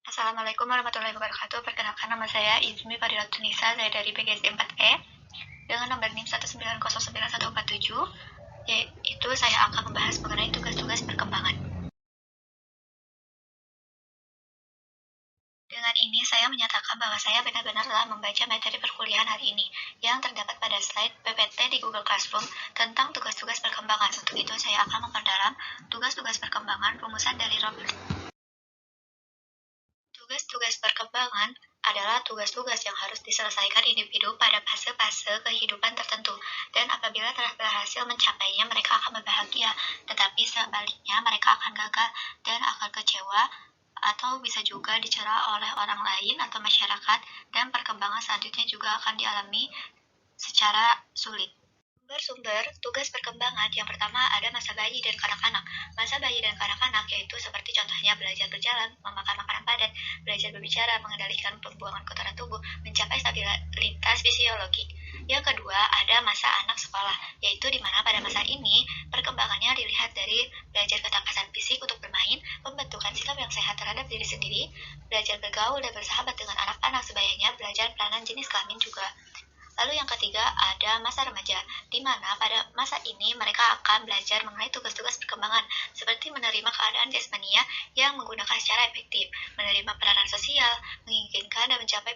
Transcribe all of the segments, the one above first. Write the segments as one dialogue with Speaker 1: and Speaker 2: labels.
Speaker 1: Assalamualaikum warahmatullahi wabarakatuh. Perkenalkan, nama saya Izmi Fadilatunisa, saya dari PGSD 4E dengan nomor NIM 1909147, yaitu saya akan membahas mengenai tugas-tugas perkembangan. Dengan ini saya menyatakan bahwa saya benar-benar telah membaca materi perkuliahan hari ini yang terdapat pada slide PPT di Google Classroom tentang tugas-tugas perkembangan. Untuk itu saya akan memperdalam tugas-tugas perkembangan rumusan dari Robert. Tugas-tugas perkembangan adalah tugas-tugas yang harus diselesaikan individu pada fase-fase kehidupan tertentu, dan apabila telah berhasil mencapainya, mereka akan berbahagia, tetapi sebaliknya mereka akan gagal dan akan kecewa atau bisa juga dicela oleh orang lain atau masyarakat, dan perkembangan selanjutnya juga akan dialami secara sulit. Sumber tugas perkembangan yang pertama ada masa bayi dan kanak-kanak. Masa bayi dan kanak-kanak yaitu seperti contohnya belajar berjalan, memakan makanan padat, belajar berbicara, mengendalikan pembuangan kotoran tubuh, mencapai stabilitas fisiologi. Yang kedua ada masa anak sekolah, yaitu di mana pada masa ini perkembangannya dilihat dari belajar ketangkasan fisik untuk bermain, pembentukan sikap yang sehat terhadap diri sendiri, belajar bergaul dan bersahabat dengan anak-anak, sebayanya belajar peranan jenis kelamin juga. Lalu yang ketiga ada masa remaja, di mana pada masa ini mereka akan belajar mengenai tugas-tugas perkembangan, seperti menerima keadaan jasmania yang menggunakan secara efektif, menerima peranan sosial, menginginkan dan mencapai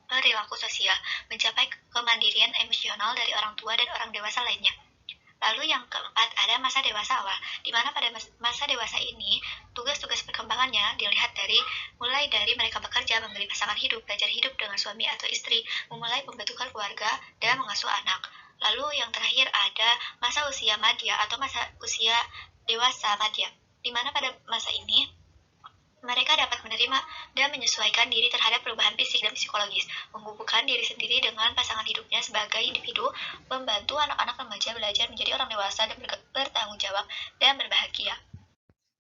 Speaker 1: perilaku sosial, mencapai kemandirian emosional dari orang tua dan orang dewasa lainnya. Lalu yang keempat ada masa dewasa awal, di mana pada masa dewasa ini tugas-tugas perkembangannya dilihat mulai dari mereka bekerja, membeli pasangan hidup, belajar hidup dengan suami atau istri, memulai pembentukan keluarga, dan mengasuh anak. Lalu yang terakhir ada masa usia madya atau masa usia dewasa madya, di mana pada masa ini mereka dapat menerima dan menyesuaikan diri terhadap perubahan fisik dan psikologis, menghubungkan diri sendiri dengan pasangan hidupnya sebagai individu, membantu anak-anak remaja belajar menjadi orang dewasa dan bertanggung jawab dan berbahagia.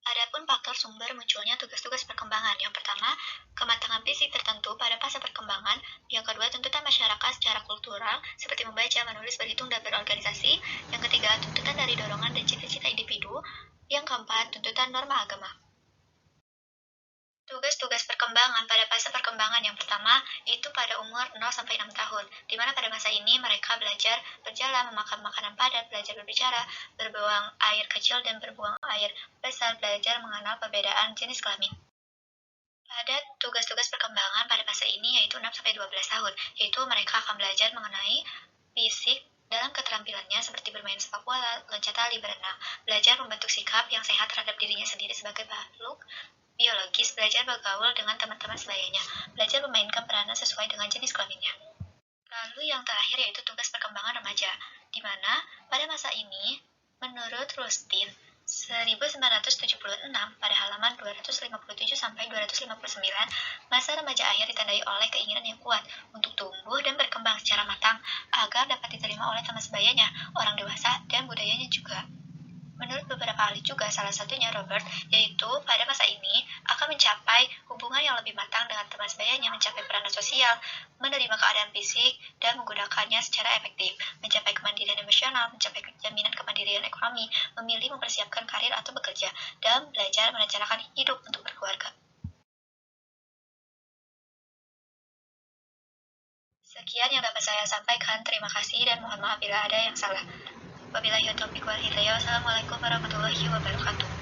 Speaker 1: Adapun faktor sumber munculnya tugas-tugas perkembangan. Yang pertama, kematangan fisik tertentu pada fase perkembangan. Yang kedua, tuntutan masyarakat secara kultural, seperti membaca, menulis, berhitung, dan berorganisasi. Yang ketiga, tuntutan dari dorongan dan cita-cita individu. Yang keempat, tuntutan norma agama. Tugas-tugas perkembangan pada fase perkembangan yang pertama itu pada umur 0-6 tahun, di mana pada masa ini mereka belajar berjalan, memakan makanan padat, belajar berbicara, berbuang air kecil dan berbuang air besar, belajar mengenal perbedaan jenis kelamin. Pada tugas-tugas perkembangan pada fase ini yaitu 6-12 tahun, yaitu mereka akan belajar mengenai fisik dalam keterampilannya seperti bermain sepak bola, loncat tali, berenang, belajar membentuk sikap yang sehat terhadap dirinya sendiri sebagai makhluk biologis, belajar bergaul dengan teman-teman sebayanya, belajar memainkan peranan sesuai dengan jenis kelaminnya. Lalu yang terakhir yaitu tugas perkembangan remaja, di mana pada masa ini, menurut Rustin, 1976 pada halaman 257 sampai 259, masa remaja akhir ditandai oleh keinginan yang kuat untuk tumbuh dan berkembang secara matang agar dapat diterima oleh teman sebayanya, orang dewasa, dan budayanya juga. Menurut beberapa ahli juga, salah satunya Robert, yaitu pada masa ini akan mencapai hubungan yang lebih matang dengan teman sebayanya, mencapai peranan sosial, menerima keadaan fisik, dan menggunakannya secara efektif, mencapai kemandirian emosional, mencapai jaminan kemandirian ekonomi, memilih mempersiapkan karir atau bekerja, dan belajar merencanakan hidup untuk berkeluarga. Sekian yang dapat saya sampaikan. Terima kasih dan mohon maaf bila ada yang salah. Wabillahi taufiq wal hidayah. Wassalamualaikum warahmatullahi wabarakatuh.